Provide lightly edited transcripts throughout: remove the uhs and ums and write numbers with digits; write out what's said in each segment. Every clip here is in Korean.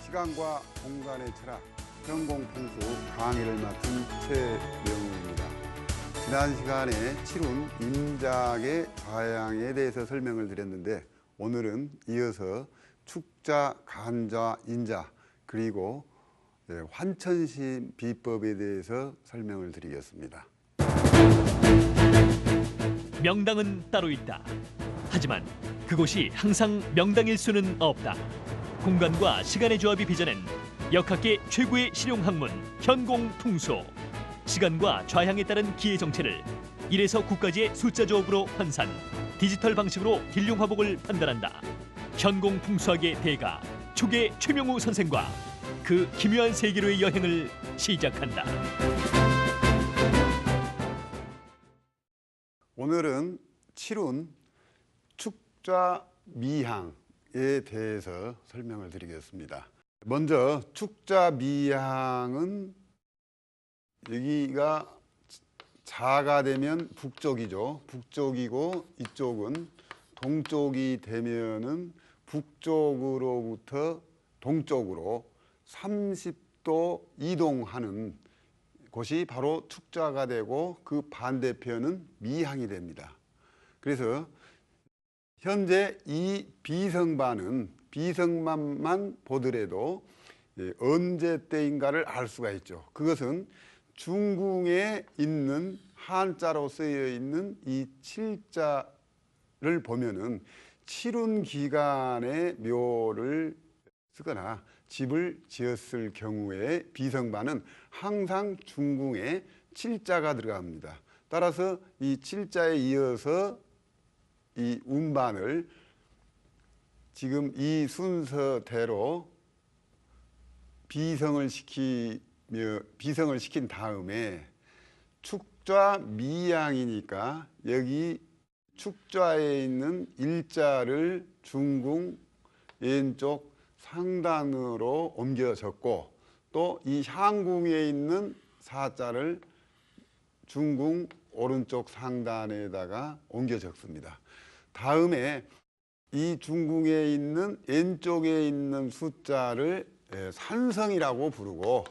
시간과 공간의 철학, 현공풍수 강의를 맡은 최명우입니다. 지난 시간에 칠운 임작의 좌양에 대해서 설명을 드렸는데 오늘은 이어서 축자, 간자, 인자 그리고 환천심 비법에 대해서 설명을 드리겠습니다. 명당은 따로 있다. 하지만 그곳이 항상 명당일 수는 없다. 공간과 시간의 조합이 빚어낸 역학계 최고의 실용학문 현공풍수. 시간과 좌향에 따른 기의 정체를 1에서 9까지의 숫자 조합으로 환산, 디지털 방식으로 딜룡화복을 판단한다. 현공풍수학의 대가 초계 최명우 선생과 그 기묘한 세계로의 여행을 시작한다. 오늘은 칠운 축자미향에 대해서 설명을 드리겠습니다. 먼저 축자미향은 여기가 자가 되면 북쪽이죠. 북쪽이고 이쪽은 동쪽이 되면은 북쪽으로부터 동쪽으로 30도 이동하는 곳이 바로 축자가 되고 그 반대편은 미향이 됩니다. 그래서 현재 이 비성만만 보더라도 언제 때인가를 알 수가 있죠. 그것은 중궁에 있는 한자로 쓰여 있는 이 칠자를 보면은 칠운 기간의 묘를 쓰거나 집을 지었을 경우에 비성반은 항상 중궁에 칠자가 들어갑니다. 따라서 이 칠자에 이어서 이 운반을 지금 이 순서대로 비성을 시킨 다음에 축좌 미양이니까 여기 축좌에 있는 일자를 중궁 왼쪽 상단으로 옮겨 적고 또 이 향궁에 있는 사자를 중궁 오른쪽 상단에다가 옮겨 적습니다. 다음에 이 중궁에 있는 왼쪽에 있는 숫자를 산성이라고 부르고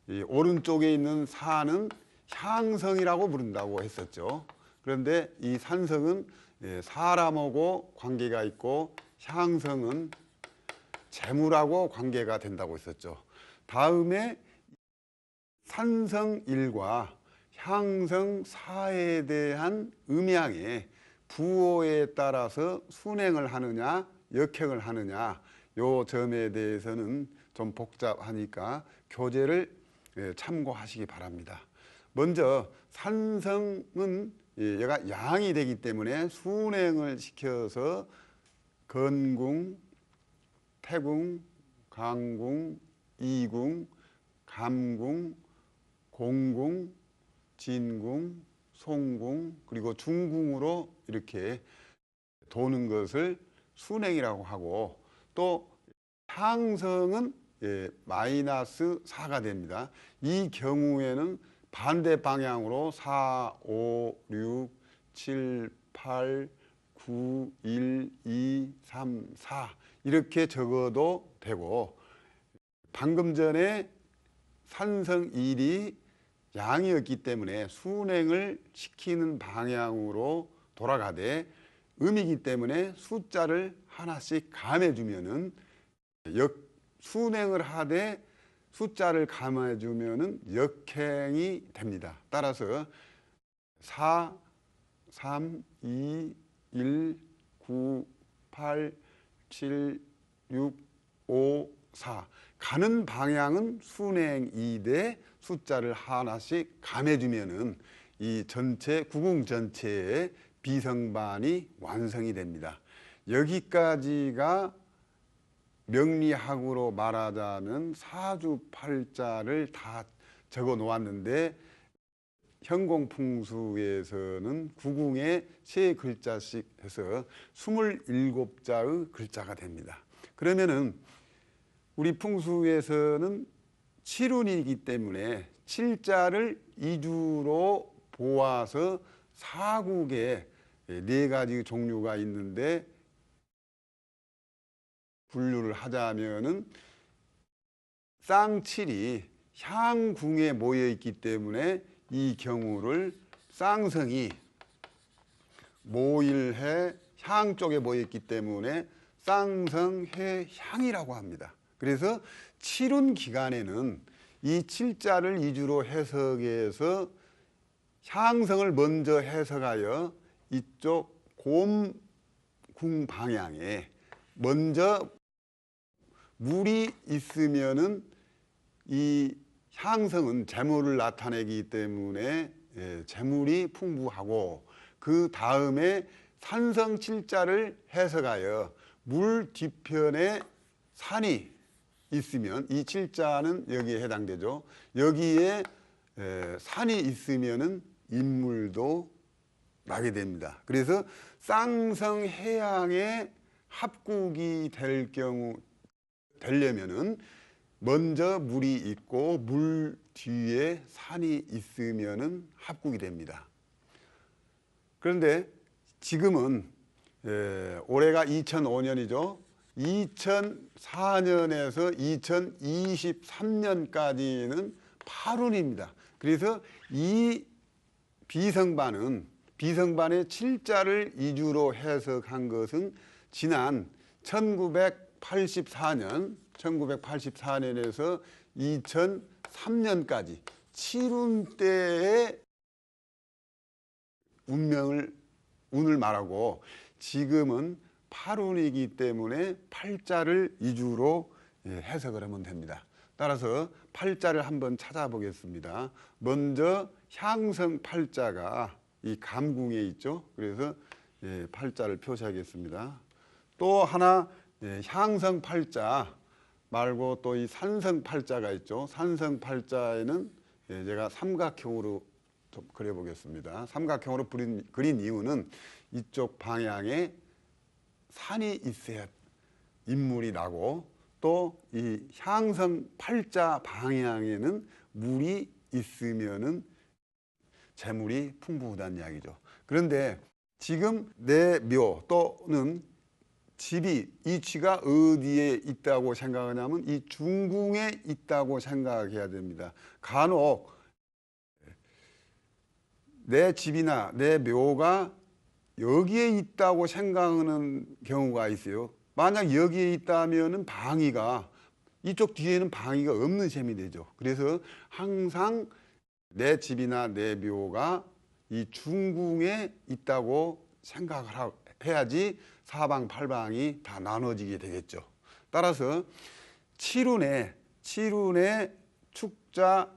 이 오른쪽에 있는 사는 향성이라고 부른다고 했었죠. 그런데 이 산성은 사람하고 관계가 있고 향성은 재물하고 관계가 된다고 했었죠. 다음에 산성일과 향성사에 대한 음양에 부호에 따라서 순행을 하느냐 역행을 하느냐 요 점에 대해서는 좀 복잡하니까 교재를 참고하시기 바랍니다. 먼저 산성은 얘가 양이 되기 때문에 순행을 시켜서 건궁, 태궁, 강궁, 이궁, 감궁, 공궁, 진궁, 송궁 그리고 중궁으로 이렇게 도는 것을 순행이라고 하고 또 향성은 마이너스 4가 됩니다. 이 경우에는 반대 방향으로 4, 5, 6, 7, 8, 9, 1, 2, 3, 4 이렇게 적어도 되고 방금 전에 산성 1이 양이었기 때문에 순행을 시키는 방향으로 돌아가되 음이기 때문에 숫자를 하나씩 감해주면은 순행을 하되 숫자를 감해주면은 역행이 됩니다. 따라서 4, 3, 2, 1, 9, 8, 7, 6, 5, 4 가는 방향은 순행이되 숫자를 하나씩 감해주면은 이 전체 구궁 전체의 비성반이 완성이 됩니다. 여기까지가 명리학으로 말하자면 사주팔자를 다 적어 놓았는데 현공풍수에서는 구궁에 3글자씩 해서 27자의 글자가 됩니다. 그러면은 우리 풍수에서는 칠운이기 때문에 칠자를 이주로 보아서 사국에 4가지 종류가 있는데 분류를 하자면은 쌍칠이 향궁에 모여 있기 때문에 이 경우를 쌍성이 모일해 향 쪽에 모여 있기 때문에 쌍성해향이라고 합니다. 그래서 칠운 기간에는 이 칠자를 이주로 해석해서 향성을 먼저 해석하여 이쪽 곰궁 방향에 먼저 물이 있으면은 이 향성은 재물을 나타내기 때문에 재물이 풍부하고 그 다음에 산성칠자를 해석하여 물 뒤편에 산이 있으면 이 칠자는 여기에 해당되죠. 여기에 산이 있으면은 인물도 나게 됩니다. 그래서 쌍성해양의 합국이 되려면은 먼저 물이 있고 물 뒤에 산이 있으면은 합국이 됩니다. 그런데 지금은 올해가 2005년이죠. 2004년에서 2023년까지는 8운입니다. 그래서 이 비성반의 칠자를 이주로 해석한 것은 지난 1984년에서 2003년까지 7운 때의 운을 말하고 지금은 8운이기 때문에 8자를 이주로 해석을 하면 됩니다. 따라서 8자를 한번 찾아보겠습니다. 먼저 향성 8자가 이 감궁에 있죠. 그래서 8자를 표시하겠습니다. 또 하나 향성 8자 말고 또 이 산성 8자가 있죠. 산성 8자에는 제가 삼각형으로 좀 그려보겠습니다. 삼각형으로 그린 이유는 이쪽 방향에 산이 있어야 인물이 나고 또 이 향성 8자 방향에는 물이 있으면은 재물이 풍부하다는 이야기죠. 그런데 지금 내 묘 또는 집이 위치가 어디에 있다고 생각하냐면 이 중궁에 있다고 생각해야 됩니다. 간혹 내 집이나 내 묘가 여기에 있다고 생각하는 경우가 있어요. 만약 여기에 있다면은 방위가 이쪽 뒤에는 방위가 없는 셈이 되죠. 그래서 항상 내 집이나 내 묘가 이 중궁에 있다고 생각을 해야지 사방팔방이 다 나눠지게 되겠죠. 따라서 칠운에 축자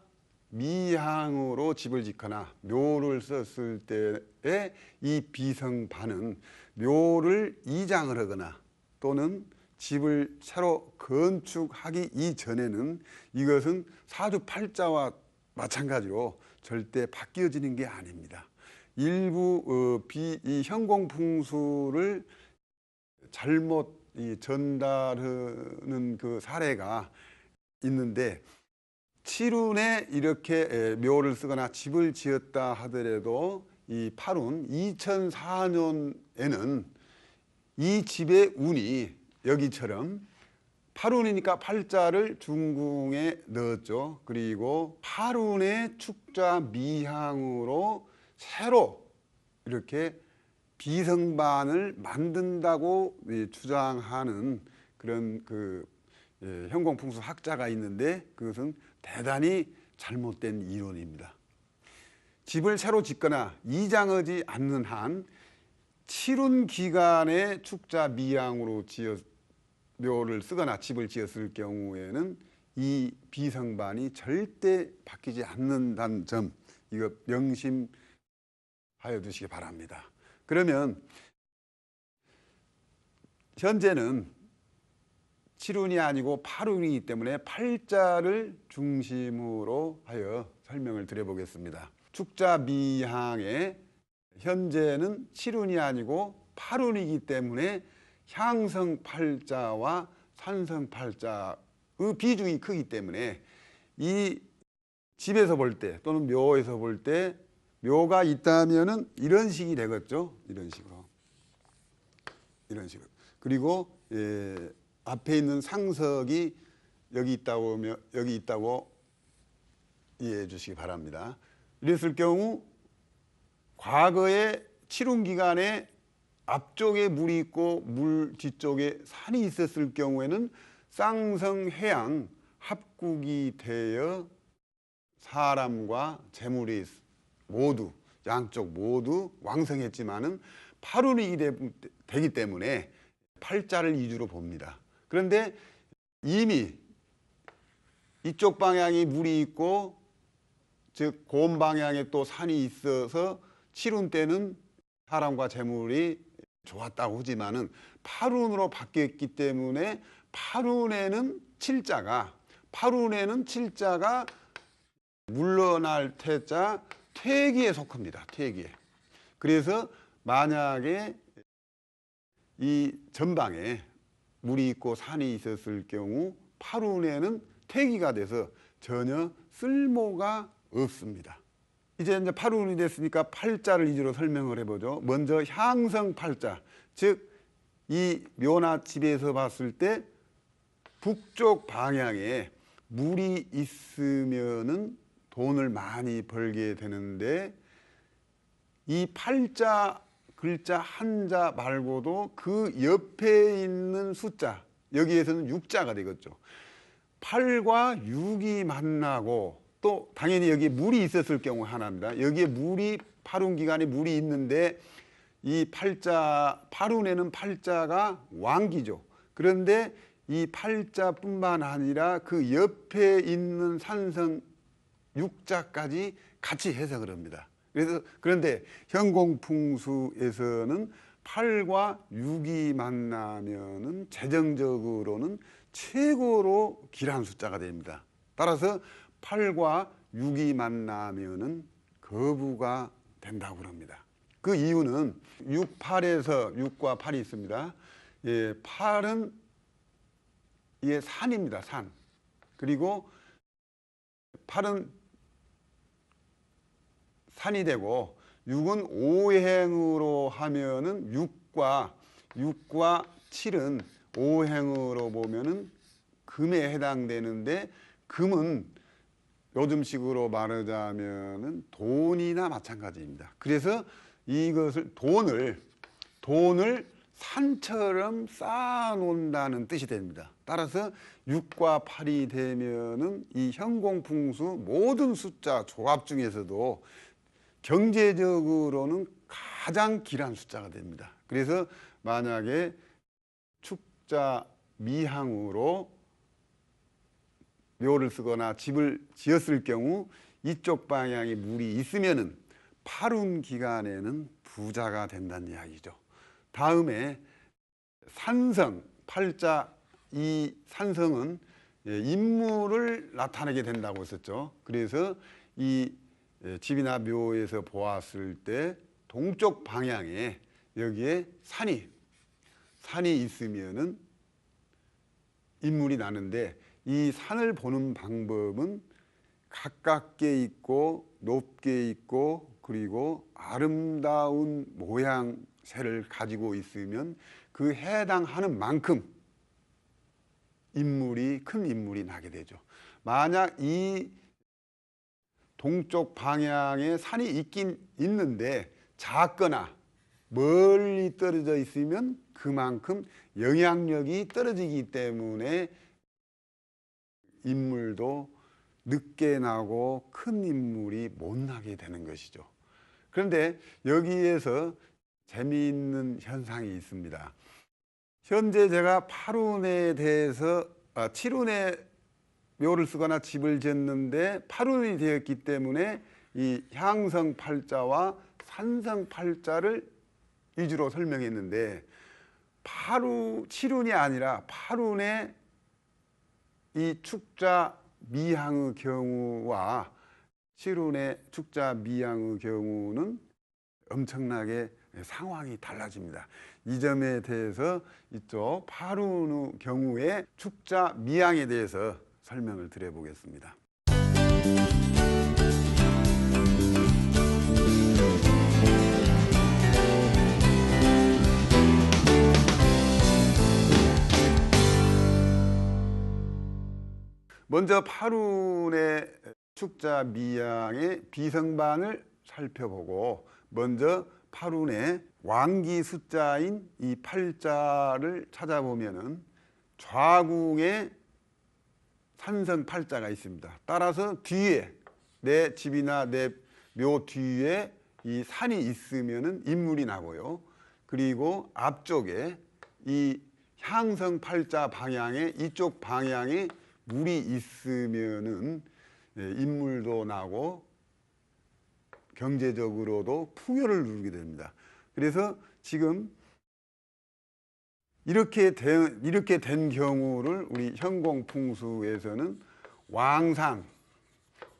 미향으로 집을 짓거나 묘를 썼을 때의 이 비성반은 묘를 이장을 하거나 또는 집을 새로 건축하기 이전에는 이것은 사주팔자와 마찬가지로 절대 바뀌어지는 게 아닙니다. 일부 이 현공풍수를 잘못 전달하는 그 사례가 있는데 칠운에 이렇게 묘를 쓰거나 집을 지었다 하더라도 이 8운 2004년에는 이 집의 운이 여기처럼 8운이니까 8자를 중궁에 넣었죠. 그리고 8운의 축자 미향으로 새로 이렇게 비성반을 만든다고 주장하는 그런 현공풍수 학자가 있는데 그것은 대단히 잘못된 이론입니다. 집을 새로 짓거나 이장하지 않는 한 7운 기간에 축자 미향으로 묘를 쓰거나 집을 지었을 경우에는 이 비성반이 절대 바뀌지 않는다는 점 이거 명심하여 두시기 바랍니다. 그러면 현재는 7운이 아니고 8운이기 때문에 8자를 중심으로 하여 설명을 드려보겠습니다. 축자 미향에 현재는 7운이 아니고 8운이기 때문에 향성 8자와 산성 8자의 비중이 크기 때문에 이 집에서 볼 때 또는 묘에서 볼 때 묘가 있다면은 이런 식이 되겠죠. 이런 식으로. 그리고 앞에 있는 상석이 여기 있다고 이해해 주시기 바랍니다. 이랬을 경우 과거에 치룬 기간에 앞쪽에 물이 있고 물 뒤쪽에 산이 있었을 경우에는 쌍성해양 합국이 되어 사람과 재물이 모두 양쪽 모두 왕성했지만은 팔운이 되기 때문에 팔자를 이주로 봅니다. 그런데 이미 이쪽 방향이 물이 있고 즉 고음 방향에 또 산이 있어서 칠운 때는 사람과 재물이 좋았다고 하지만은 팔운으로 바뀌었기 때문에 팔운에는 칠자가 물러날 태자 퇴기에 속합니다. 퇴기에. 그래서 만약에 이 전방에 물이 있고 산이 있었을 경우 팔운에는 퇴기가 돼서 전혀 쓸모가 없습니다. 이제 팔운이 됐으니까 팔자를 위주로 설명을 해보죠. 먼저 향성팔자, 즉 이 묘나 집에서 봤을 때 북쪽 방향에 물이 있으면은 돈을 많이 벌게 되는데 이 팔자 글자 한자 말고도 그 옆에 있는 숫자, 여기에서는 육자가 되겠죠. 8과 6이 만나고 또 당연히 여기에 물이 있었을 경우 하나입니다. 여기에 팔운 기간에 물이 있는데 이 팔운에는 팔자가 왕기죠. 그런데 이 팔자뿐만 아니라 그 옆에 있는 산성 육자까지 같이 해석을 합니다. 그런데 현공풍수에서는 8과 6이 만나면은 재정적으로는 최고로 길한 숫자가 됩니다. 따라서 8과 6이 만나면은 거부가 된다고 합니다. 그 이유는 6, 8에서 6과 8이 있습니다. 예, 8은 이게 산입니다. 산. 그리고 8은 산이 되고 6은 오행으로 하면은 6과 7은 오행으로 보면은 금에 해당되는데 금은 요즘식으로 말하자면은 돈이나 마찬가지입니다. 그래서 이것을 돈을 산처럼 쌓아놓는다는 뜻이 됩니다. 따라서 6과 8이 되면은 이 현공풍수 모든 숫자 조합 중에서도 경제적으로는 가장 길한 숫자가 됩니다. 그래서 만약에 축자 미항으로 묘를 쓰거나 집을 지었을 경우 이쪽 방향에 물이 있으면은 팔운 기간에는 부자가 된다는 이야기죠. 다음에 산성, 팔자 이 산성은 인물을 나타내게 된다고 했었죠. 그래서 이 집이나 묘에서 보았을 때 동쪽 방향에 여기에 산이 있으면은 인물이 나는데 이 산을 보는 방법은 가깝게 있고 높게 있고 그리고 아름다운 모양새를 가지고 있으면 그 해당하는 만큼 큰 인물이 나게 되죠. 만약 이 동쪽 방향에 산이 있긴 있는데 작거나 멀리 떨어져 있으면 그만큼 영향력이 떨어지기 때문에 인물도 늦게 나고 큰 인물이 못 나게 되는 것이죠. 그런데 여기에서 재미있는 현상이 있습니다. 현재 제가 팔운에 대해서 7운에 묘를 쓰거나 집을 짓는데 팔운이 되었기 때문에 이 향성팔자와 산성팔자를 위주로 설명했는데 7운이 아니라 팔운에 이 축자 미항의 경우와 7운의 축자 미항의 경우는 엄청나게 상황이 달라집니다. 이 점에 대해서 이쪽 8운의 경우에 축자 미항에 대해서 설명을 드려보겠습니다. 먼저 파룬의 축자 미양의 비성반을 살펴보고 먼저 파룬의 왕기 숫자인 이 8자를 찾아보면은 좌궁에 산성 8자가 있습니다. 따라서 뒤에 내 집이나 내 묘 뒤에 이 산이 있으면은 인물이 나고요. 그리고 앞쪽에 이 향성 8자 방향에 이쪽 방향에 물이 있으면은 인물도 나고 경제적으로도 풍요를 누리게 됩니다. 그래서 지금 이렇게 된 경우를 우리 현공풍수에서는 왕산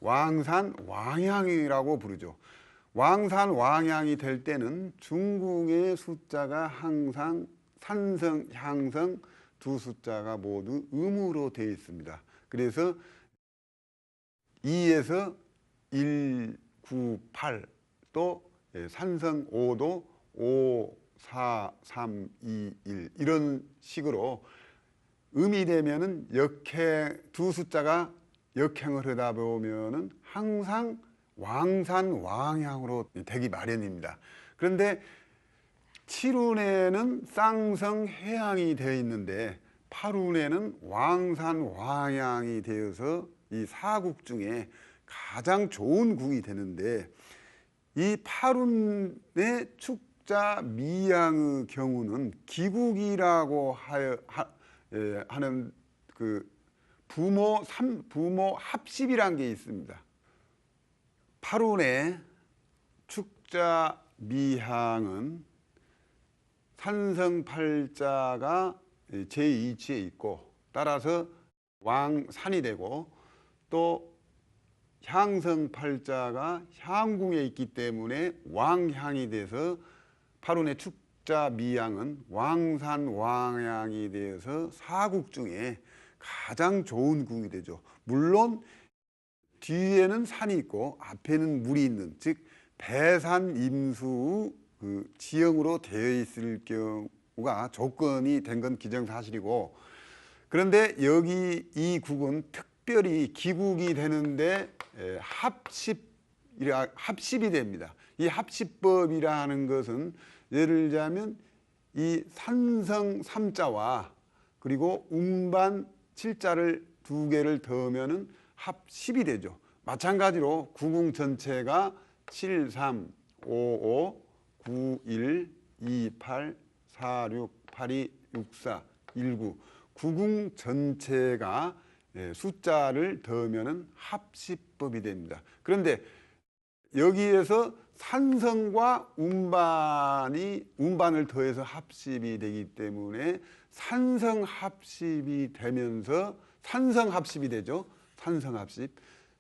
왕향이라고 부르죠. 왕산 왕향이 될 때는 중궁의 숫자가 항상 산성, 향성 두 숫자가 모두 음으로 되어 있습니다. 그래서 2에서 1, 9, 8 또 산성 5도 5, 4, 3, 2, 1 이런 식으로 음이 되면은 역행 두 숫자가 역행을 하다 보면은 항상 왕산 왕향으로 되기 마련입니다. 그런데 칠운에는 쌍성 해양이 되어 있는데 팔운에는 왕산 왕향이 되어서 이 사국 중에 가장 좋은 국이 되는데 이 팔운의 축자 미양의 경우는 기국이라고 하는 그 부모 합십이란 게 있습니다. 팔운의 축자 미향은 산성팔자가 제2치에 있고 따라서 왕산이 되고 또 향성팔자가 향궁에 있기 때문에 왕향이 돼서 팔운의 축자 미향은 왕산 왕향이 되어서 사국 중에 가장 좋은 궁이 되죠. 물론 뒤에는 산이 있고 앞에는 물이 있는 즉 배산임수 그 지형으로 되어 있을 경우가 조건이 된 건 기정사실이고 그런데 여기 이 국은 특별히 기국이 되는데 합십이 됩니다. 이 합십법이라는 것은 예를 들자면 이 산성 3자와 그리고 운반 7자를 두 개를 더하면은 합십이 되죠. 마찬가지로 구궁 전체가 7, 3, 5, 5, 9, 1, 2, 8, 4, 6, 8, 2, 6, 4, 1, 9 구궁 전체가 숫자를 더하면은 합십법이 됩니다. 그런데 여기에서 산성과 운반을 더해서 합십이 되기 때문에 산성합십이 되면서 산성합십이 되죠. 산성합십.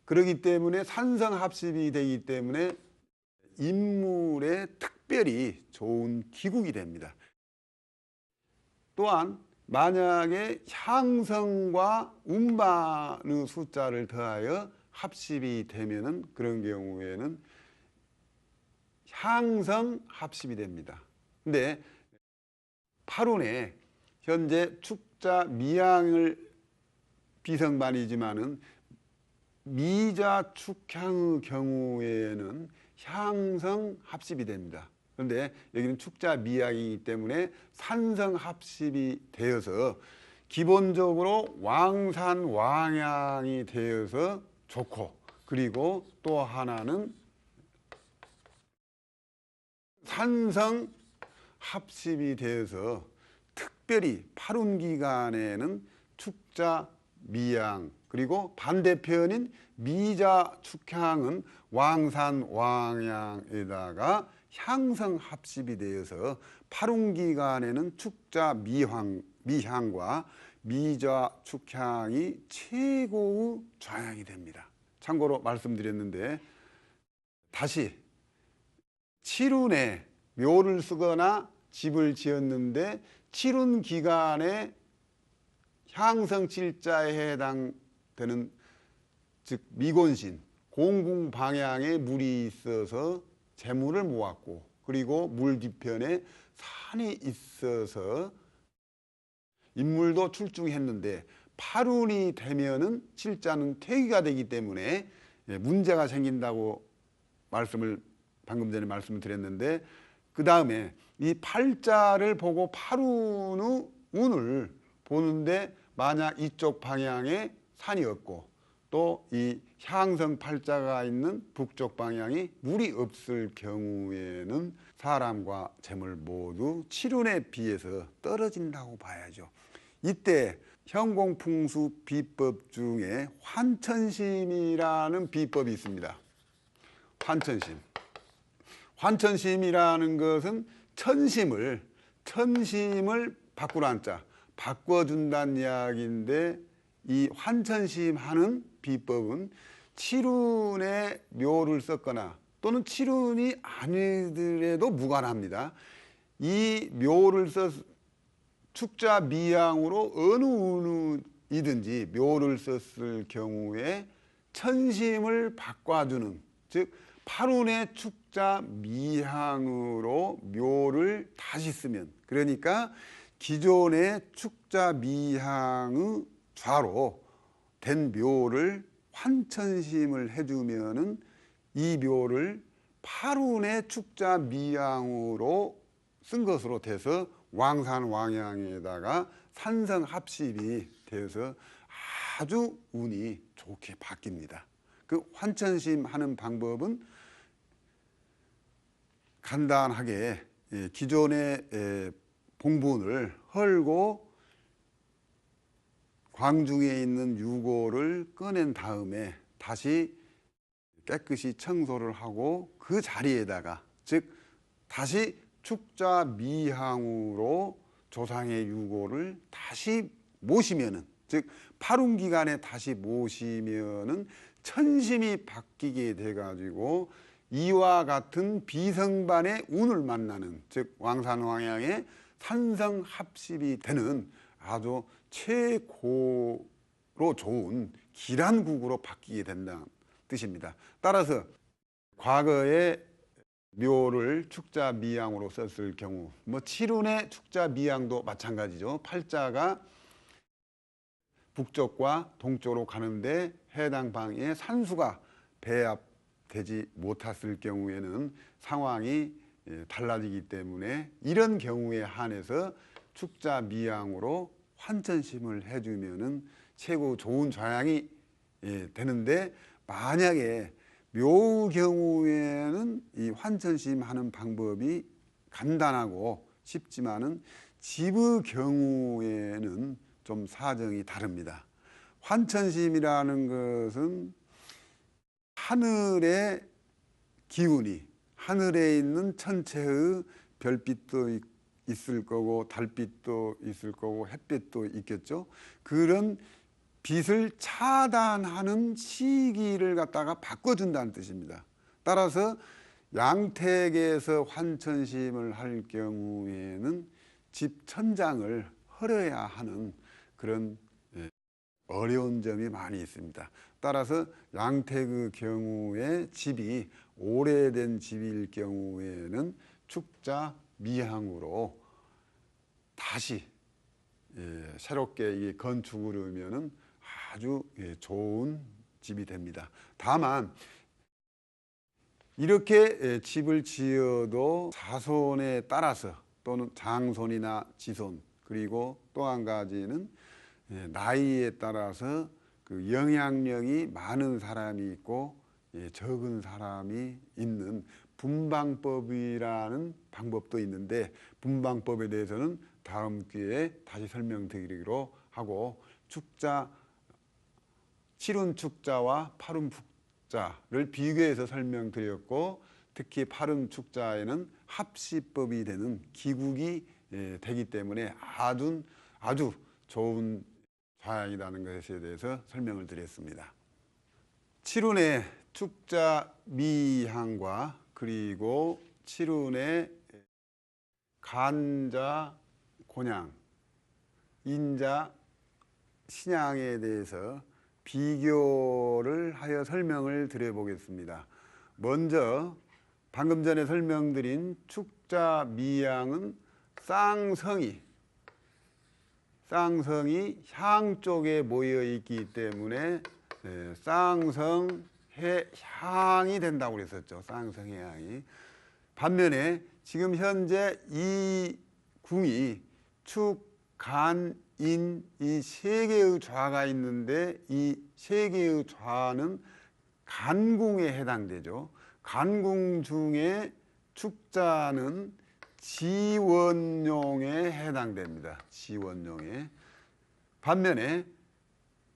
그렇기 때문에 산성합십이 되기 때문에 인물에 특별히 좋은 기국이 됩니다. 또한 만약에 향성과 운반의 숫자를 더하여 합십이 되면은 그런 경우에는 향성합십이 됩니다. 근데 팔운에 현재 축자 미향을 비성반이지만은 미자 축향의 경우에는 향성합십이 됩니다. 그런데 여기는 축자 미향이기 때문에 산성합십이 되어서 기본적으로 왕산 왕향이 되어서 좋고 그리고 또 하나는 산성합십이 되어서 특별히 팔운 기간에는 축자 미향 그리고 반대편인 미자 축향은 왕산 왕향에다가 향성합십이 되어서 팔운 기간에는 축자 미향과 미자 축향이 최고의 좌향이 됩니다. 참고로 말씀드렸는데 다시 칠운에 묘를 쓰거나 집을 지었는데 칠운 기간에 향성칠자에 해당되는 즉 미곤신 공궁 방향에 물이 있어서 재물을 모았고 그리고 물 뒤편에 산이 있어서 인물도 출중했는데 팔운이 되면은 칠자는 퇴기가 되기 때문에 문제가 생긴다고 방금 전에 말씀을 드렸는데, 그 다음에 이 팔자를 보고 팔운의 운을 보는데 만약 이쪽 방향에 산이 없고 또 이 향성 팔자가 있는 북쪽 방향이 물이 없을 경우에는 사람과 재물 모두 칠운에 비해서 떨어진다고 봐야죠. 이때 현공풍수 비법 중에 환천심이라는 비법이 있습니다. 환천심. 환천심이라는 것은 천심을 바꾸라는 자, 바꿔준다는 이야기인데, 이 환천심 하는 비법은 칠운에 묘를 썼거나 또는 칠운이 아니더라도 무관합니다. 이 묘를 축자 미양으로 어느 운이든지 묘를 썼을 경우에 천심을 바꿔주는, 즉 팔운의 축자 미향으로 묘를 다시 쓰면, 그러니까 기존의 축자 미향의 좌로 된 묘를 환천심을 해주면은 이 묘를 팔운의 축자 미향으로 쓴 것으로 돼서 왕산왕양에다가 산성합십이 되어서 아주 운이 좋게 바뀝니다. 그 환천심 하는 방법은 간단하게 기존의 봉분을 헐고 광중에 있는 유골을 꺼낸 다음에 다시 깨끗이 청소를 하고 그 자리에다가, 즉 다시 축자 미향으로 조상의 유골을 다시 모시면은, 즉 팔운 기간에 다시 모시면은 천심이 바뀌게 돼 가지고 이와 같은 비성반의 운을 만나는, 즉 왕산왕양의 산성합십이 되는 아주 최고로 좋은 기란국으로 바뀌게 된다는 뜻입니다. 따라서 과거에 묘를 축자 미양으로 썼을 경우, 칠운의 축자 미양도 마찬가지죠. 팔자가 북쪽과 동쪽으로 가는데 해당 방에 산수가 배합되지 못했을 경우에는 상황이 달라지기 때문에, 이런 경우에 한해서 축자 미양으로 환천심을 해주면은 최고 좋은 좌양이 되는데, 만약에 묘의 경우에는 이 환천심 하는 방법이 간단하고 쉽지만은 집의 경우에는 좀 사정이 다릅니다. 환천심이라는 것은 하늘의 기운이, 하늘에 있는 천체의 별빛도 있을 거고 달빛도 있을 거고 햇빛도 있겠죠. 그런 빛을 차단하는 시기를 갖다가 바꿔준다는 뜻입니다. 따라서 양택에서 환천심을 할 경우에는 집 천장을 헐어야 하는 그런 어려운 점이 많이 있습니다. 따라서 양택의 경우에 집이 오래된 집일 경우에는 축자 미향으로 다시 새롭게 건축을 하면은 아주 좋은 집이 됩니다. 다만 이렇게 집을 지어도 자손에 따라서 또는 장손이나 지손, 그리고 또 한 가지는 나이에 따라서 그 영향력이 많은 사람이 있고 적은 사람이 있는 분방법이라는 방법도 있는데, 분방법에 대해서는 다음 기회에 다시 설명드리기로 하고, 칠운 축자와 팔운 북자를 비교해서 설명드렸고, 특히 팔운 축자에는 합시법이 되는 기국이 되기 때문에 아주 좋은 좌양이라는 것에 대해서 설명을 드렸습니다. 칠운의 축자 미향과 그리고 칠운의 간자 곤양, 인자 신양에 대해서 비교를 하여 설명을 드려보겠습니다. 먼저 방금 전에 설명드린 축자 미양은 쌍성이 쌍성이 향 쪽에 모여 있기 때문에 쌍성해향이 된다고 그랬었죠. 쌍성해향이. 반면에 지금 현재 이 궁이 축, 간, 인 이 세 개의 좌가 있는데 이 세 개의 좌는 간궁에 해당되죠. 간궁 중에 축자는 지원용에 해당됩니다. 지원용에. 반면에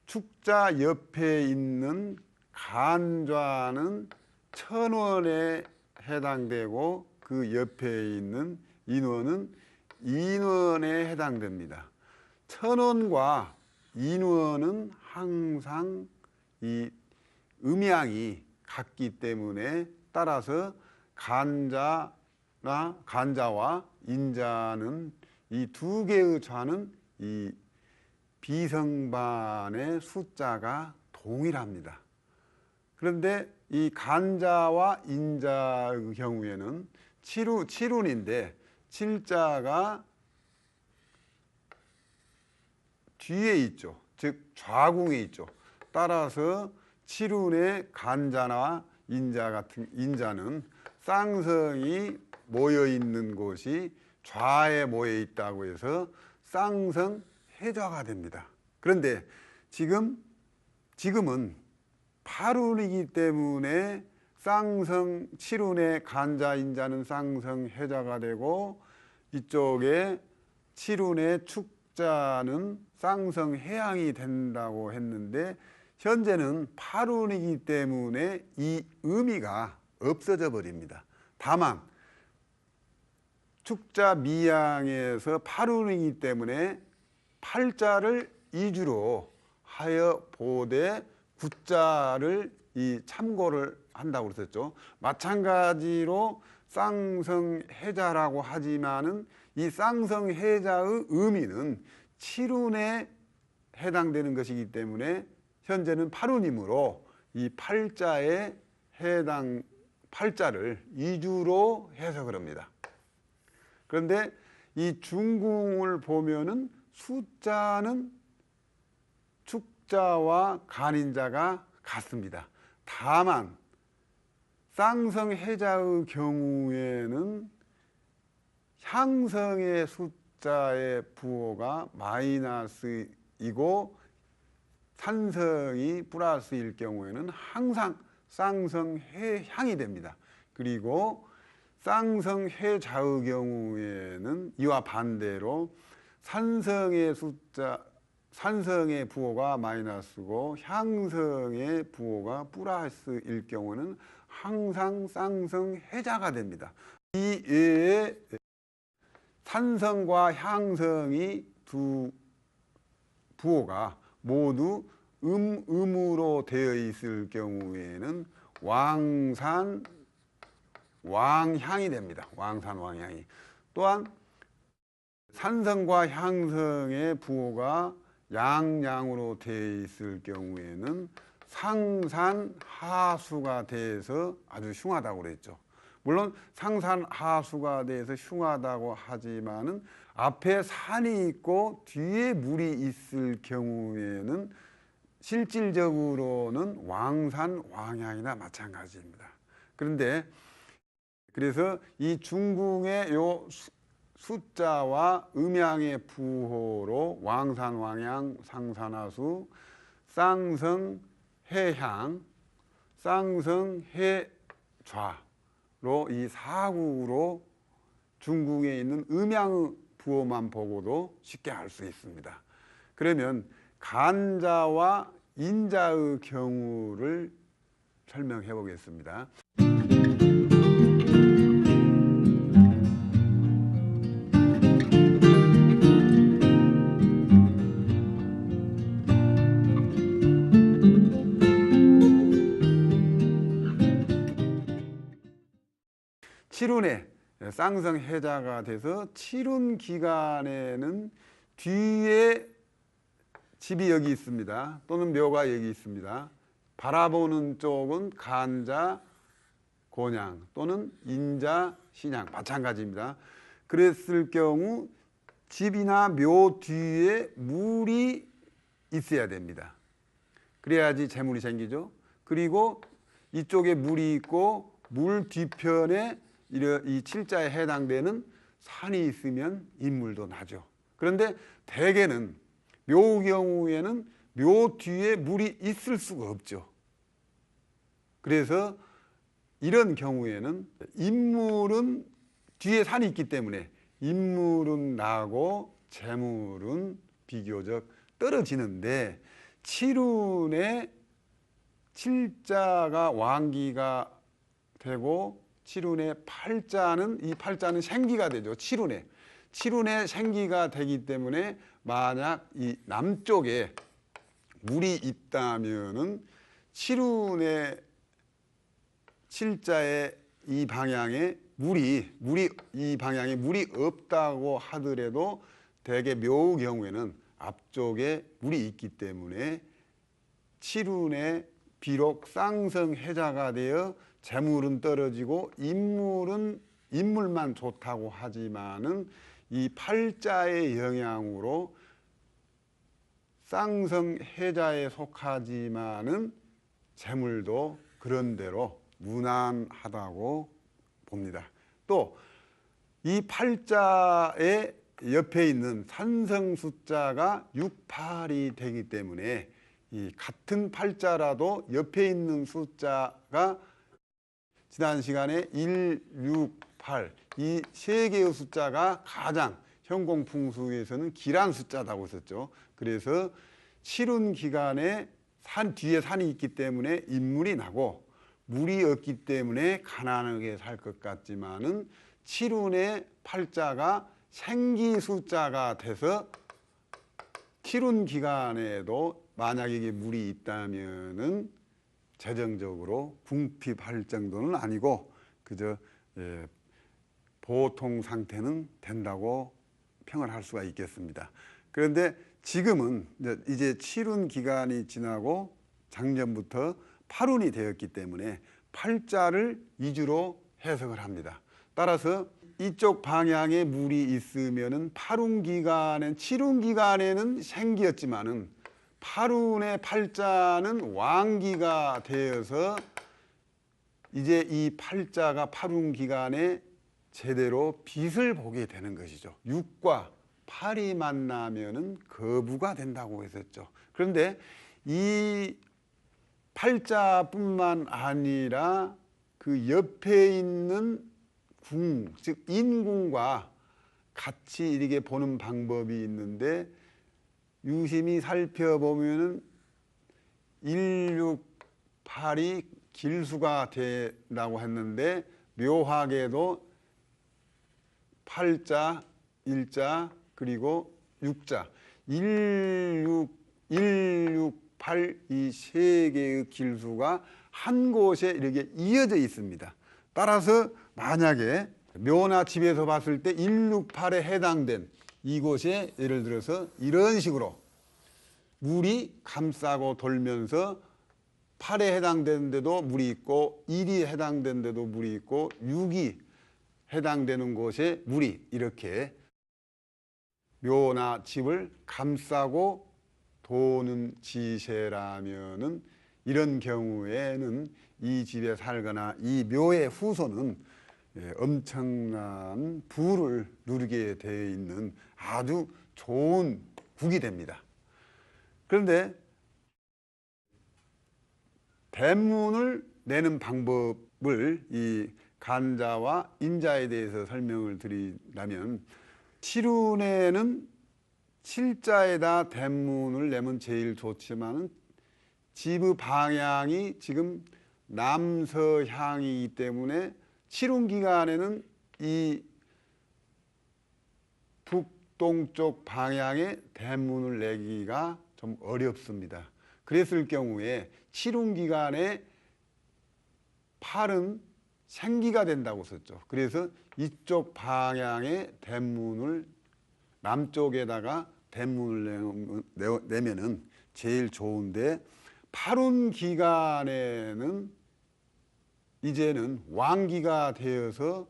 축자 옆에 있는 간좌는 천원에 해당되고 그 옆에 있는 인원은 인원에 해당됩니다. 천원과 인원은 항상 이 음양이 같기 때문에 따라서 간자와 인자는 이 두 개의 좌는 이 비성반의 숫자가 동일합니다. 그런데 이 간자와 인자의 경우에는 칠운인데 칠자가 뒤에 있죠. 즉 좌궁에 있죠. 따라서 칠운의 간자나 인자는 쌍성이 모여 있는 곳이 좌에 모여 있다고 해서 쌍성해좌가 됩니다. 그런데 지금은 팔운이기 때문에 칠운의 간자 인자는 쌍성해좌가 되고 이쪽에 칠운의 축자는 쌍성해양이 된다고 했는데 현재는 팔운이기 때문에 이 의미가 없어져 버립니다. 다만 축자 미양에서 팔운이기 때문에 팔자를 이주로 하여 보되 구자를 이 참고를 한다고 그랬었죠. 마찬가지로 쌍성해자라고 하지만은 이 쌍성해자의 의미는 칠운에 해당되는 것이기 때문에 현재는 팔운이므로 이 팔자에 해당 팔자를 이주로 해석을 합니다. 그런데 이 중궁을 보면은 숫자는 축자와 간인자가 같습니다. 다만 쌍성해자의 경우에는 향성의 숫자의 부호가 마이너스이고 산성이 플러스일 경우에는 항상 쌍성해향이 됩니다. 그리고 쌍성해자의 경우에는 이와 반대로 산성의 부호가 마이너스고 향성의 부호가 플러스일 경우는 항상 쌍성해자가 됩니다. 이 외에 산성과 향성이 두 부호가 모두 음으로 되어 있을 경우에는 왕산, 왕향이 됩니다. 왕산, 왕향이. 또한 산성과 향성의 부호가 양양으로 되어 있을 경우에는 상산하수가 돼서 아주 흉하다고 그랬죠. 물론 상산하수가 돼서 흉하다고 하지만은 앞에 산이 있고 뒤에 물이 있을 경우에는 실질적으로는 왕산, 왕향이나 마찬가지입니다. 그래서 이 중궁의 요 숫자와 음양의 부호로 왕산, 왕향, 상산하수, 쌍성해향, 쌍성해좌로 이 사국으로 중궁에 있는 음양의 부호만 보고도 쉽게 알 수 있습니다. 그러면 간자와 인자의 경우를 설명해 보겠습니다. 칠운에 쌍성해자가 돼서 칠운 기간에는 뒤에 집이 여기 있습니다. 또는 묘가 여기 있습니다. 바라보는 쪽은 간자, 곤양 또는 인자, 신양 마찬가지입니다. 그랬을 경우 집이나 묘 뒤에 물이 있어야 됩니다. 그래야지 재물이 생기죠. 그리고 이쪽에 물이 있고 물 뒤편에 이 칠자에 해당되는 산이 있으면 인물도 나죠. 그런데 대개는 묘 경우에는 묘 뒤에 물이 있을 수가 없죠. 그래서 이런 경우에는 인물은 뒤에 산이 있기 때문에 인물은 나고 재물은 비교적 떨어지는데, 칠운에 칠자가 왕기가 되고 칠운에 팔자는, 이 팔자는 생기가 되죠. 칠운에 생기가 되기 때문에 만약 이 남쪽에 물이 있다면은 칠운에 칠자의 이 방향에 물이 이 방향에 물이 없다고 하더라도 대개 묘 경우에는 앞쪽에 물이 있기 때문에 칠운에 비록 쌍성해자가 되어 재물은 떨어지고 인물만 좋다고 하지만은 이 팔자의 영향으로 쌍성해자에 속하지만은 재물도 그런대로 무난하다고 봅니다. 또 이 팔자의 옆에 있는 산성 숫자가 6, 8이 되기 때문에 이 같은 팔자라도 옆에 있는 숫자가 지난 시간에 1, 6, 8 이 세 개의 숫자가 가장 현공풍수에서는 길한 숫자라고 했었죠. 그래서 칠운 기간에 뒤에 산이 있기 때문에 인물이 나고 물이 없기 때문에 가난하게 살 것 같지만은 칠운의 팔자가 생기 숫자가 돼서 칠운 기간에도 만약에 이게 물이 있다면은 재정적으로 궁핍할 정도는 아니고 그저 보통 상태는 된다고 평을 할 수가 있겠습니다. 그런데 지금은 이제 칠운 기간이 지나고 작년부터 팔운이 되었기 때문에 팔자를 위주로 해석을 합니다. 따라서 이쪽 방향에 물이 있으면은 팔운 기간엔, 칠운 기간에는 생기였지만은 팔운의 팔자는 왕기가 되어서 이제 이 팔자가 팔운 기간에 제대로 빛을 보게 되는 것이죠. 6과 8이 만나면은 거부가 된다고 했었죠. 그런데 이 팔자뿐만 아니라 그 옆에 있는 궁, 즉 인궁과 같이 이렇게 보는 방법이 있는데 유심히 살펴보면은 1, 6, 8이 길수가 된다고 했는데 묘하게도 팔자, 일자, 그리고 육자 1, 6, 8 이 세 개의 길수가 한 곳에 이렇게 이어져 있습니다. 따라서 만약에 묘나 집에서 봤을 때 1, 6, 8에 해당된 이곳에 예를 들어서 이런 식으로 물이 감싸고 돌면서 8에 해당되는 데도 물이 있고 1이 해당되는 데도 물이 있고 6이 해당되는 곳에 물이 이렇게 묘나 집을 감싸고 도는 지세라면은 이런 경우에는 이 집에 살거나 이 묘의 후손은 엄청난 부를 누리게 되어 있는 아주 좋은 국이 됩니다. 그런데 대문을 내는 방법을 이 간자와 인자에 대해서 설명을 드리려면 칠운에는 칠자에다 대문을 내면 제일 좋지만은 집의 방향이 지금 남서향이기 때문에 칠운 기간에는 이 북동쪽 방향에 대문을 내기가 좀 어렵습니다. 그랬을 경우에 칠운 기간에 팔은 생기가 된다고 썼죠. 그래서 이쪽 방향에 대문을 남쪽에다가 대문을 내면은 제일 좋은데 팔운 기간에는 이제는 왕기가 되어서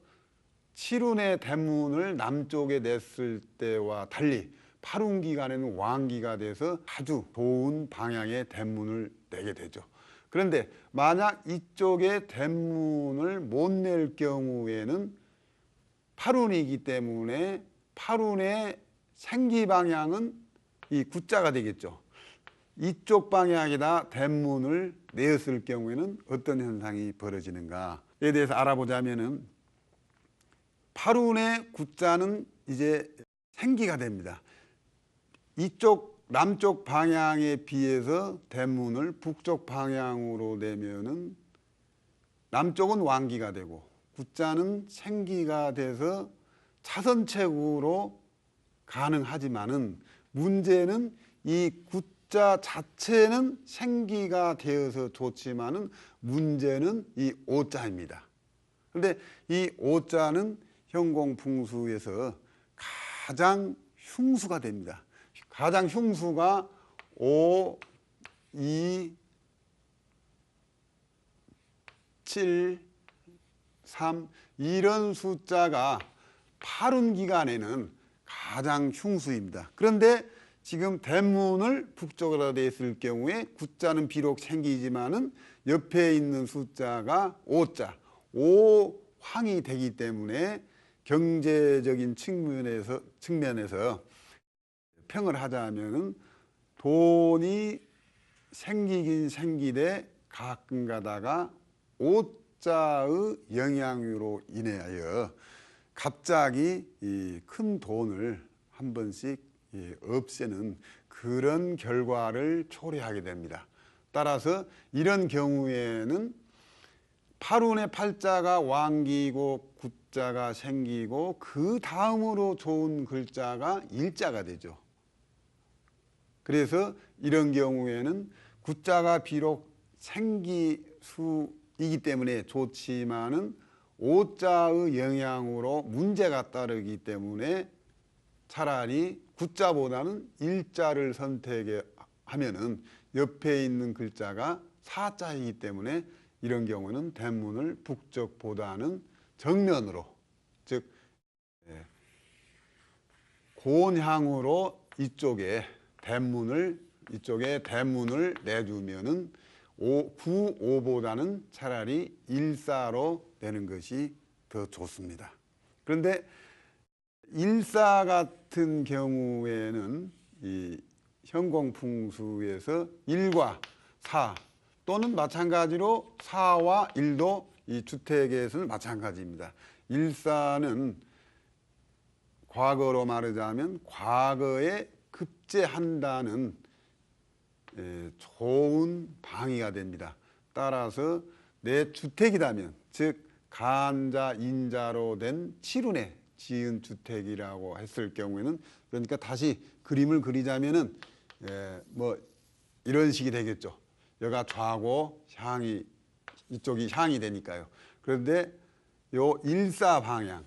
칠운의 대문을 남쪽에 냈을 때와 달리 팔운기간에는 왕기가 돼서 아주 좋은 방향의 대문을 내게 되죠. 그런데 만약 이쪽에 대문을 못 낼 경우에는 팔운이기 때문에 팔운의 생기 방향은 이 구자가 되겠죠. 이쪽 방향에다 대문을 내었을 경우에는 어떤 현상이 벌어지는가에 대해서 알아보자면은 팔운의 구자는 이제 생기가 됩니다. 이쪽 남쪽 방향에 비해서 대문을 북쪽 방향으로 내면은 남쪽은 왕기가 되고 구자는 생기가 돼서 차선책으로 가능하지만은 문제는 이 구자 자체는 생기가 되어서 좋지만은 문제는 이 오자입니다. 그런데 이 오자는 현공풍수에서 가장 흉수가 됩니다. 가장 흉수가 5, 2, 7, 3 이런 숫자가 팔운기간에는 가장 흉수입니다. 그런데 지금 대문을 북쪽으로 냈을 경우에 구자는 비록 생기지만은 옆에 있는 숫자가 5자, 5황이 되기 때문에 경제적인 측면에서 평을 하자면은 돈이 생기긴 생기되 가끔 가다가 오자의 영향으로 인하여 갑자기 이 큰 돈을 한 번씩 없애는 그런 결과를 초래하게 됩니다. 따라서 이런 경우에는 팔운의 팔자가 왕기고 구자가 생기고 그 다음으로 좋은 글자가 일자가 되죠. 그래서 이런 경우에는 구자가 비록 생기수이기 때문에 좋지만은 오자의 영향으로 문제가 따르기 때문에 차라리 구자보다는 일자를 선택하면은 옆에 있는 글자가 사자이기 때문에 이런 경우는 대문을 북쪽보다는 정면으로, 즉 고온향으로 이쪽에 대문을 내주면은 9, 5보다는 차라리 일사로 내는 것이 더 좋습니다. 그런데 일사 같은 경우에는 이 현공풍수에서 1과 4 또는 마찬가지로 4와 1도 이 주택에서는 마찬가지입니다. 일사는 과거로 말하자면 과거에 급제한다는 좋은 방위가 됩니다. 따라서 내 주택이라면, 즉 간자, 인자로 된 칠운에 지은 주택이라고 했을 경우에는, 그러니까 다시 그림을 그리자면은 뭐 이런 식이 되겠죠. 여가 좌고 향이 이쪽이 향이 되니까요. 그런데 요 일사 방향,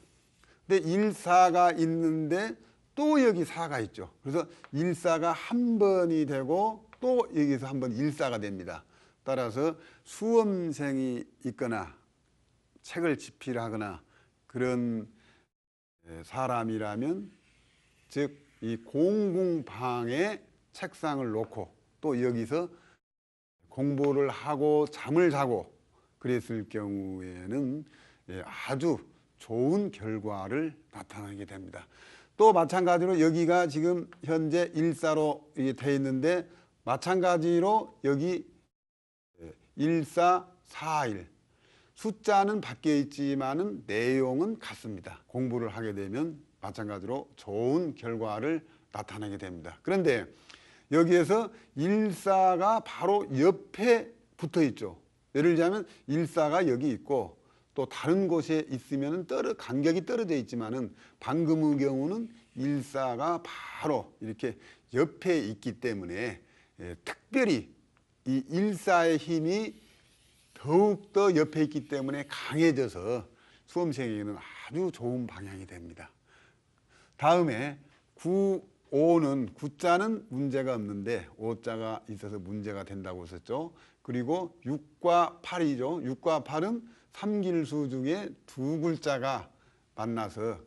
근데 일사가 있는데 또 여기 사가 있죠. 그래서 일사가 한 번이 되고 또 여기서 한 번 일사가 됩니다. 따라서 수험생이 있거나 책을 집필하거나 그런 사람이라면, 즉 이 공궁방에 책상을 놓고 또 여기서 공부를 하고 잠을 자고 그랬을 경우에는 아주 좋은 결과를 나타나게 됩니다. 또 마찬가지로 여기가 지금 현재 일사로 돼 있는데 마찬가지로 여기 1441 숫자는 바뀌어 있지만은 내용은 같습니다. 공부를 하게 되면 마찬가지로 좋은 결과를 나타내게 됩니다. 그런데 여기에서 일사가 바로 옆에 붙어 있죠. 예를 들자면 일사가 여기 있고 또 다른 곳에 있으면 간격이 떨어져 있지만은 방금의 경우는 일사가 바로 이렇게 옆에 있기 때문에 특별히 이 일사의 힘이 더욱더 옆에 있기 때문에 강해져서 수험생에게는 아주 좋은 방향이 됩니다. 다음에 9, 5는 구자는 문제가 없는데 5자가 있어서 문제가 된다고 했었죠. 그리고 6과 8이죠. 6과 8은 3길수 중에 두 글자가 만나서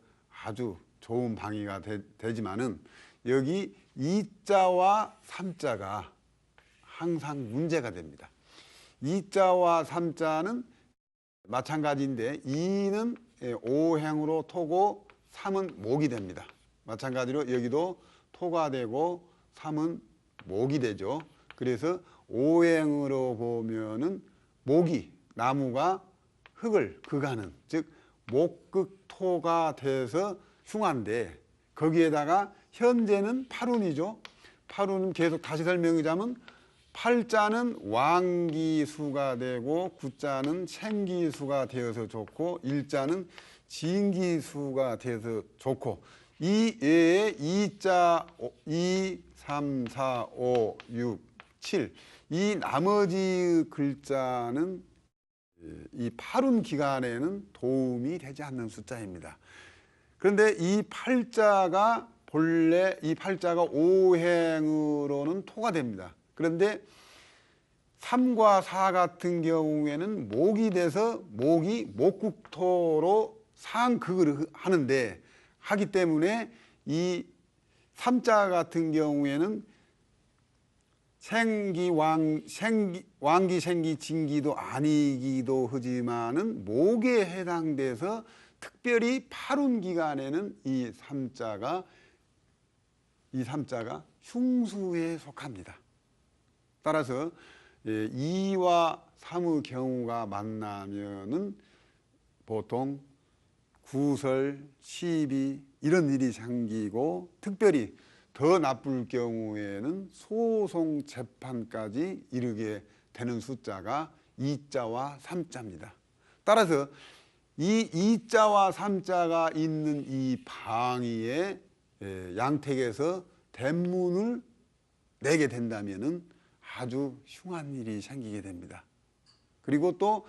아주 좋은 방위가 되지만은 여기 이자와 삼자가 항상 문제가 됩니다. 이자와 삼자는 마찬가지인데 이는 오행으로 토고 삼은 목이 됩니다. 마찬가지로 여기도 토가 되고 삼은 목이 되죠. 그래서 오행으로 보면은 목이 나무가 흙을 극하는 즉 목극토가 돼서 흉한데 거기에다가 현재는 팔운이죠. 팔운은 계속 다시 설명하자면 팔자는 왕기수가 되고 구자는 생기수가 되어서 좋고 일자는 진기수가 되어서 좋고 이 외에 2자 2, 3, 4, 5, 6, 7 이 나머지 글자는 이 팔운 기간에는 도움이 되지 않는 숫자입니다. 그런데 이 팔자가 본래 이 팔자가 오행으로는 토가 됩니다. 그런데 3과 4 같은 경우에는 목이 돼서 목이 목국토로 상극을 하는데 하기 때문에 이 3자 같은 경우에는 왕기, 생기, 진기도 아니기도 하지만은 목에 해당돼서 특별히 팔운 기간에는 이 삼자가 흉수에 속합니다. 따라서 2와 3의 경우가 만나면은 보통 구설, 시비 이런 일이 생기고 특별히 더 나쁠 경우에는 소송 재판까지 이르게 되는 숫자가 2자와 3자입니다. 따라서 이 2자와 3자가 있는 이 방위에 양택에서 대문을 내게 된다면은 아주 흉한 일이 생기게 됩니다. 그리고 또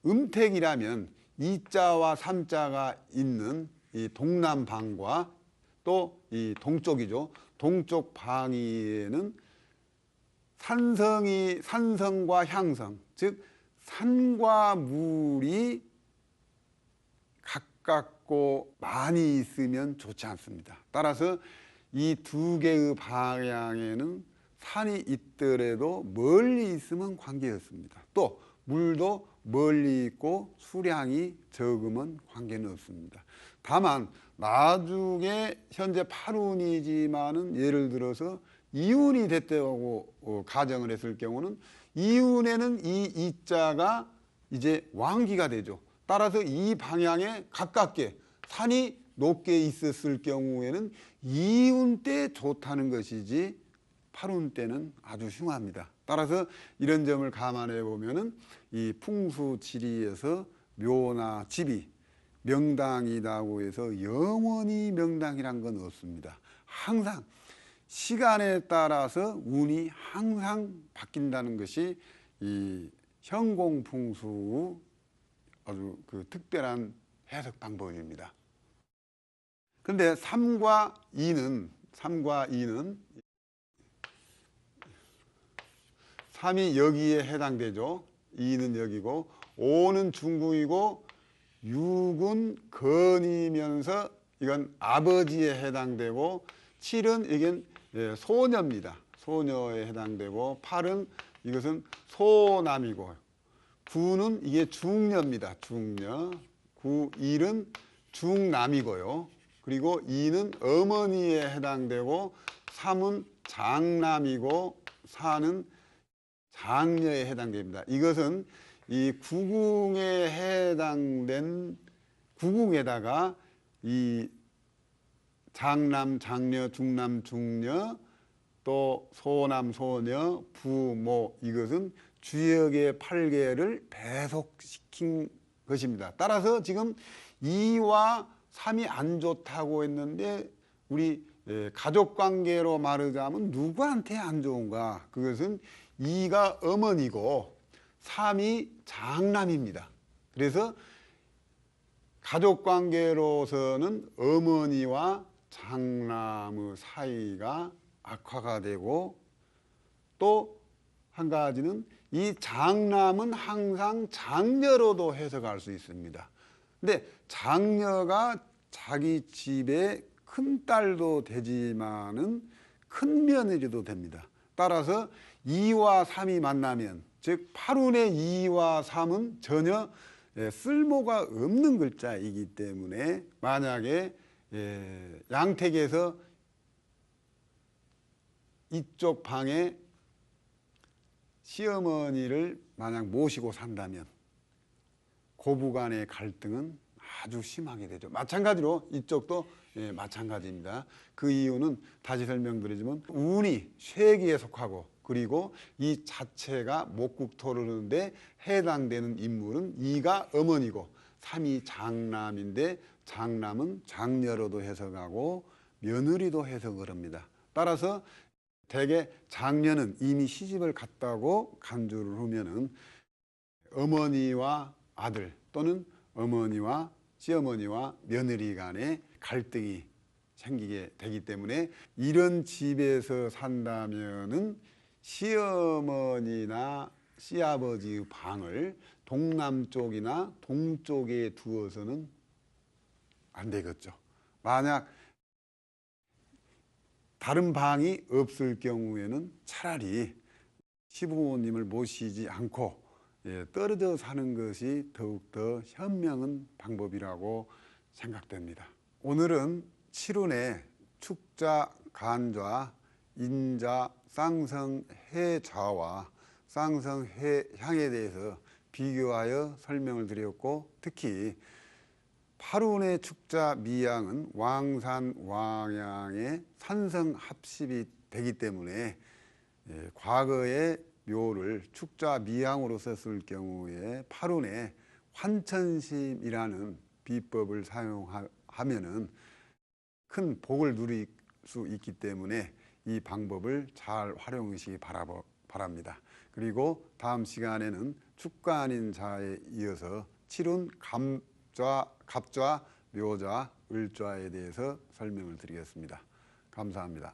음택이라면 2자와 3자가 있는 이 동남방과 또 이 동쪽이죠. 동쪽 방위에는 산성과 향성, 즉 산과 물이 가깝고 많이 있으면 좋지 않습니다. 따라서 이 두 개의 방향에는 산이 있더라도 멀리 있으면 관계없습니다. 또 물도 멀리 있고 수량이 적으면 관계는 없습니다. 다만 나중에 현재 팔운이지만은 예를 들어서 이운이 됐다고 가정을 했을 경우는 이운에는 이 이자가 이제 왕기가 되죠. 따라서 이 방향에 가깝게 산이 높게 있었을 경우에는 이운 때 좋다는 것이지 팔운 때는 아주 흉합니다. 따라서 이런 점을 감안해 보면은 이 풍수지리에서 묘나 집이 명당이라고 해서 영원히 명당이란 건 없습니다. 항상 시간에 따라서 운이 항상 바뀐다는 것이 이 현공풍수의 아주 그 특별한 해석 방법입니다. 그런데 3과 2는 3이 여기에 해당되죠. 2는 여기고 5는 중궁이고 6은 건이면서 이건 아버지에 해당되고 7은 이건 소녀입니다. 소녀에 해당되고 8은 이것은 소남이고 9는 이게 중녀입니다. 중녀. 1은 중남이고요. 그리고 2는 어머니에 해당되고 3은 장남이고 4는 장녀에 해당됩니다. 이것은 이 구궁에 해당된 구궁에다가 이 장남, 장녀, 중남, 중녀 또 소남, 소녀, 부모 이것은 주역의 8개를 배속시킨 것입니다. 따라서 지금 2와 3이 안 좋다고 했는데 우리 가족관계로 말하자면 누구한테 안 좋은가? 그것은 2가 어머니고 3이 장남입니다. 그래서 가족관계로서는 어머니와 장남의 사이가 악화가 되고 또 한 가지는 이 장남은 항상 장녀로도 해석할 수 있습니다. 근데 장녀가 자기 집에 큰 딸도 되지만은 큰 며느리도 됩니다. 따라서 2와 3이 만나면, 즉 팔운의 2와 3은 전혀 쓸모가 없는 글자이기 때문에 만약에 양택에서 이쪽 방에 시어머니를 만약 모시고 산다면 고부간의 갈등은 아주 심하게 되죠. 마찬가지로 이쪽도 마찬가지입니다. 그 이유는 다시 설명드리지만 운이 쇠기에 속하고, 그리고 이 자체가 목국토르는데 해당되는 인물은 2가 어머니고 3이 장남인데, 장남은 장녀로도 해석하고 며느리도 해석을 합니다. 따라서 대개 장녀는 이미 시집을 갔다고 간주를 하면은 어머니와 아들 또는 어머니와 시어머니와 며느리 간의 갈등이 생기게 되기 때문에, 이런 집에서 산다면은 시어머니나 시아버지의 방을 동남쪽이나 동쪽에 두어서는 안 되겠죠. 만약 다른 방이 없을 경우에는 차라리 시부모님을 모시지 않고 떨어져 사는 것이 더욱더 현명한 방법이라고 생각됩니다. 오늘은 칠운의 축자, 간좌, 인자, 쌍성, 해좌와 쌍성, 해향에 대해서 비교하여 설명을 드렸고, 특히 팔운의 축자, 미양은 왕산, 왕양의 산성 합십이 되기 때문에 과거에 묘를 축자, 미양으로 썼을 경우에 팔운에 환천심이라는 비법을 사용하면은 큰 복을 누릴 수 있기 때문에 이 방법을 잘 활용하시기 바랍니다. 그리고 다음 시간에는 축가 아닌 자에 이어서 칠운, 갑좌, 묘좌, 을좌에 대해서 설명을 드리겠습니다. 감사합니다.